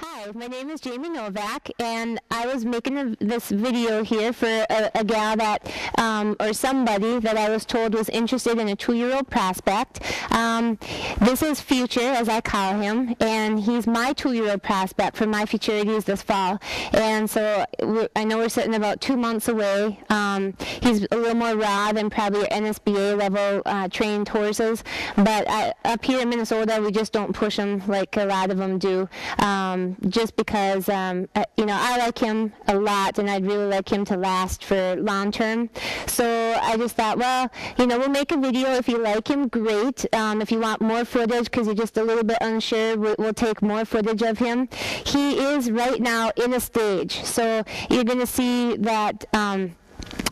Hi, my name is Jamie Novak, and I was making this video here for a gal that, or somebody that I was told was interested in a 2-year-old prospect. This is Future, as I call him, and he's my 2-year-old prospect for my futurities this fall. And so I know we're sitting about 2 months away. He's a little more raw than probably your NSBA level trained horses, but up here in Minnesota, we just don't push them like a lot of them do. Just because, I like him a lot, and I'd really like him to last for long term. So I just thought, well, we'll make a video. If you like him, great. If you want more footage because you're just a little bit unsure, we'll take more footage of him. He is right now in a stage, so you're going to see that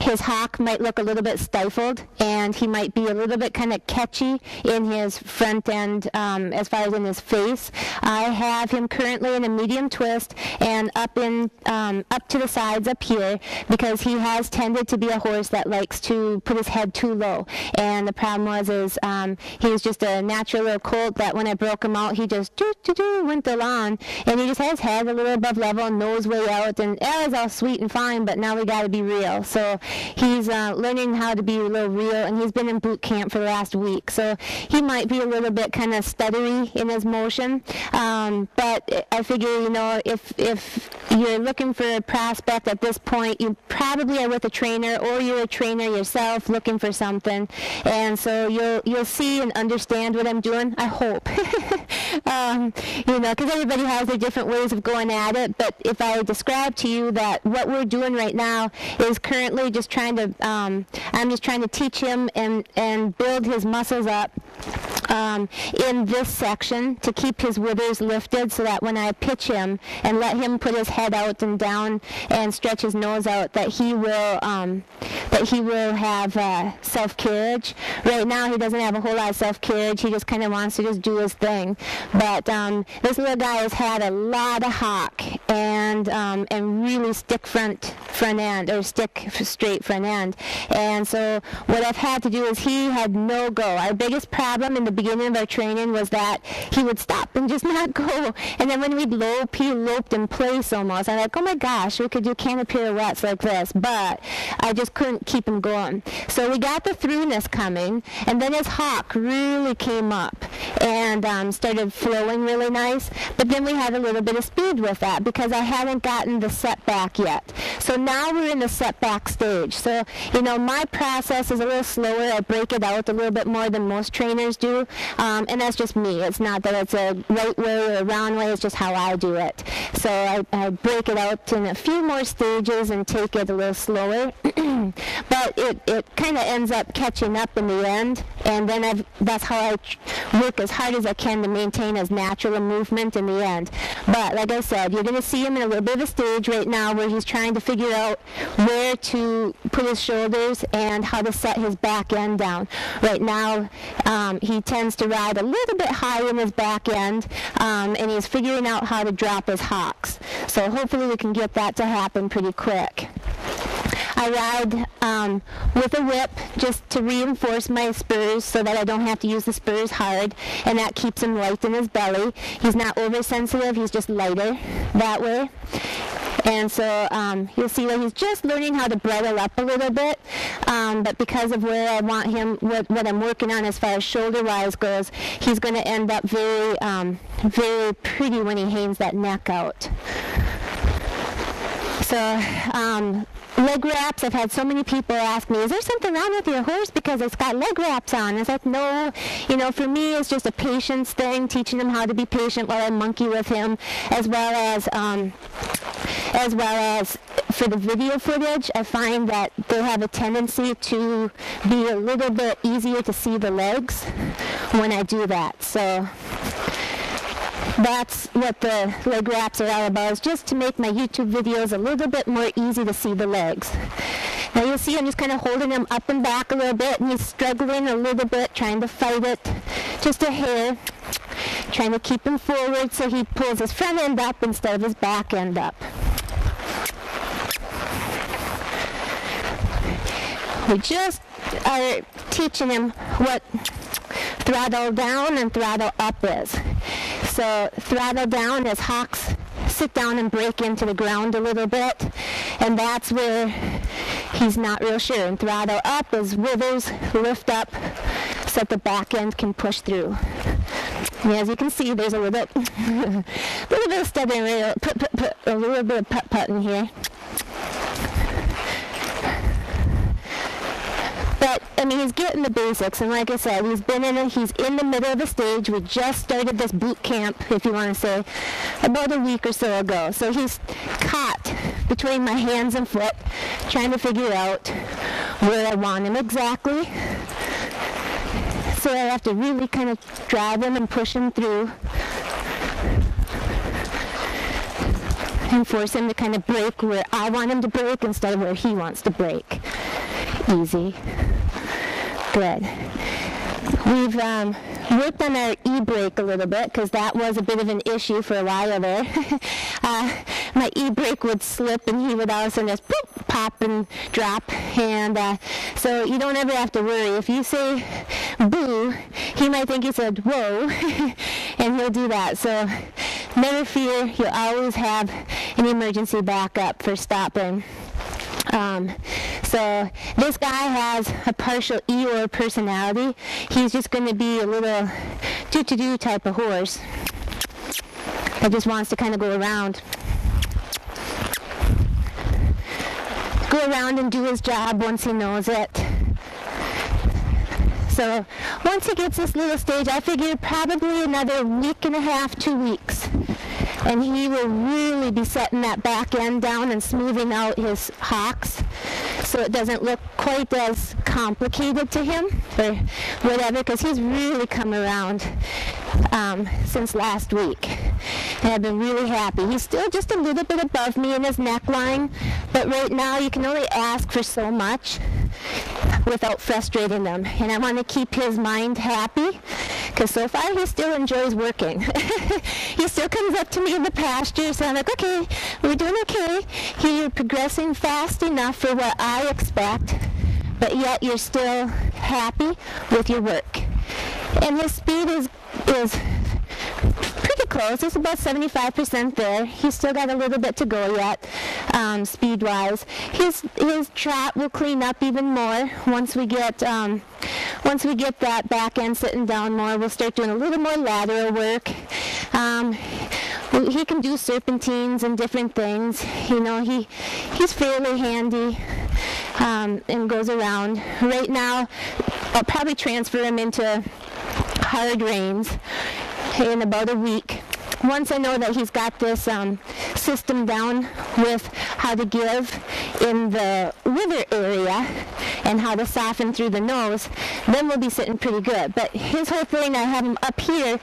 his hock might look a little bit stifled, and he might be a little bit kind of catchy in his front end as far as in his face. I have him currently in a medium twist and up to the sides up here, because he has tended to be a horse that likes to put his head too low. And the problem was he was just a natural little colt that when I broke him out, he just went along, and he just has his head a little above level, nose way out, and it was all sweet and fine, but now we got to be real. So he's learning how to be a little real, and he's been in boot camp for the last week, so he might be a little bit kind of stuttery in his motion, but I figure, if you're looking for a prospect at this point, you probably are with a trainer, or you're a trainer yourself looking for something, and so you'll see and understand what I'm doing, I hope. Because everybody has their different ways of going at it, but if I describe to you that what we're doing right now is currently just trying to, I'm just trying to teach him and build his muscles up in this section to keep his withers lifted, so that when I pitch him and let him put his head out and down and stretch his nose out, that he will have self-carriage. Right now he doesn't have a whole lot of self-carriage. He just kind of wants to just do his thing. But this little guy has had a lot of hock and really stick front end, or stick straight front end. And so what I've had to do is he had no go. Our biggest problem in the beginning of our training was that he would stop and just not go. And then when we'd lope, he loped in place almost. I'm like, oh my gosh, we could do canter pirouettes like this, but I just couldn't keep him going. So we got the throughness coming, and then his hock really came up and started flowing really nice. But then we had a little bit of speed with that, because I hadn't gotten the setback yet. So now we're in the setback stage. So, my process is a little slower. I break it out a little bit more than most trainers do, and that's just me. It's not that it's a right way or a wrong way. It's just how I do it. So I break it out in a few more stages and take it a little slower. But it kind of ends up catching up in the end, and then that's how I work as hard as I can to maintain his natural movement in the end. But like I said, you're going to see him in a little bit of a stage right now where he's trying to figure out where to put his shoulders and how to set his back end down. Right now, he tends to ride a little bit high in his back end, and he's figuring out how to drop his hocks. So hopefully we can get that to happen pretty quick. I ride with a whip just to reinforce my spurs so that I don't have to use the spurs hard, and that keeps him light in his belly. He's not oversensitive, he's just lighter that way. And so you'll see that he's just learning how to bridle up a little bit, but because of where I want him, what I'm working on as far as shoulder-wise goes, he's going to end up very, very pretty when he hangs that neck out. So leg wraps, I've had so many people ask me, is there something wrong with your horse because it's got leg wraps on? It's like, no, for me it's just a patience thing, teaching him how to be patient while I monkey with him, as well as for the video footage, I find that they have a tendency to be a little bit easier to see the legs when I do that. So that's what the leg wraps are all about, is just to make my YouTube videos a little bit more easy to see the legs. Now you'll see I'm just kind of holding him up and back a little bit, and he's struggling a little bit, trying to fight it just a hair, trying to keep him forward so he pulls his front end up instead of his back end up. We just are teaching him what throttle down and throttle up is. So throttle down is hocks sit down and break into the ground a little bit, and that's where he's not real sure. And throttle up as withers lift up so that the back end can push through. And as you can see, there's a little bit of stuttering, a little bit of putt in here. But I mean, he's getting the basics, and like I said, he's in the middle of the stage. We just started this boot camp, if you want to say, about a week or so ago. So he's caught between my hands and foot, trying to figure out where I want him exactly. So I have to really kind of drive him and push him through and force him to kind of break where I want him to break instead of where he wants to break. Easy. Good. We've worked on our e-brake a little bit because that was a bit of an issue for a while there. My e-brake would slip and he would all of a sudden just boop, pop and drop. And so you don't ever have to worry. If you say boo, he might think you said whoa, and he'll do that. So never fear, you'll always have an emergency backup for stopping. So this guy has a partial Eeyore personality. He's just going to be a little do-to-do type of horse that just wants to kind of go around and do his job once he knows it. So once he gets this little stage, I figure probably another week and a half, 2 weeks. And he will really be setting that back end down and smoothing out his hocks so it doesn't look quite as complicated to him or whatever, because he's really come around since last week. And I've been really happy. He's still just a little bit above me in his neckline, but right now you can only ask for so much without frustrating them. And I want to keep his mind happy, because so far he still enjoys working. He still comes up to me in the pasture, so I'm like, okay, we're doing okay. You're progressing fast enough for what I expect, but yet you're still happy with your work. And his speed is pretty close. It's about 75% there. He's still got a little bit to go yet, speed-wise. His trot will clean up even more once we get that back end sitting down more. We'll start doing a little more lateral work. He can do serpentines and different things. You know, he's fairly handy and goes around. Right now, I'll probably transfer him into hard reins in about a week. Once I know that he's got this system down with how to give in the wither area and how to soften through the nose, then we'll be sitting pretty good. But his whole thing, I have him up here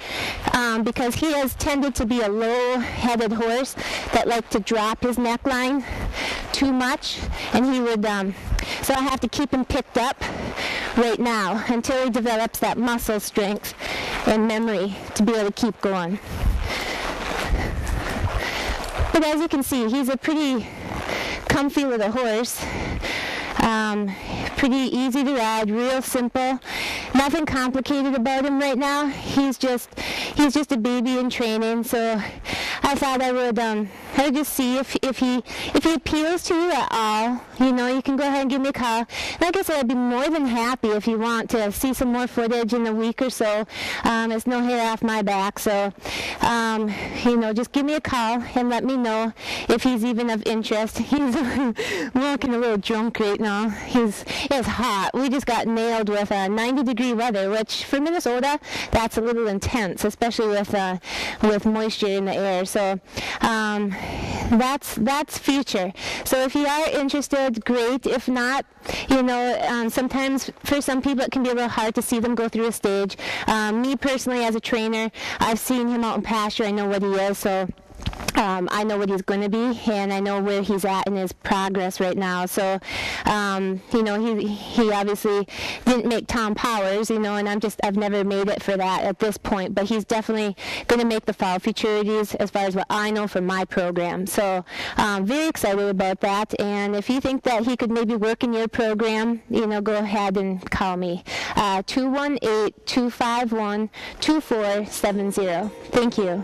because he has tended to be a low-headed horse that liked to drop his neckline too much, and he would, so I have to keep him picked up right now until he develops that muscle strength and memory to be able to keep going. But as you can see, he's a pretty comfy little horse. Pretty easy to ride, real simple. Nothing complicated about him right now. He's just a baby in training. So I thought I would just see if he appeals to you at all. You know, you can go ahead and give me a call. Like I said, I'd be more than happy if you want to see some more footage in a week or so. It's no hair off my back. So, you know, just give me a call and let me know if he's even of interest. He's walking a little drunk right now. It's hot. We just got nailed with 90-degree weather, which for Minnesota, that's a little intense, especially with moisture in the air. So that's future. So if you are interested, great. If not, you know, sometimes for some people it can be a little hard to see them go through a stage. Me personally, as a trainer, I've seen him out in pasture. I know what he is. So I know what he's going to be, and I know where he's at in his progress right now. So, you know, he obviously didn't make Tom Powers, you know, and I've never made it for that at this point, but he's definitely going to make the fall futurities as far as what I know from my program. So, very excited about that, and if you think that he could maybe work in your program, you know, go ahead and call me. 218-251-2470. Thank you.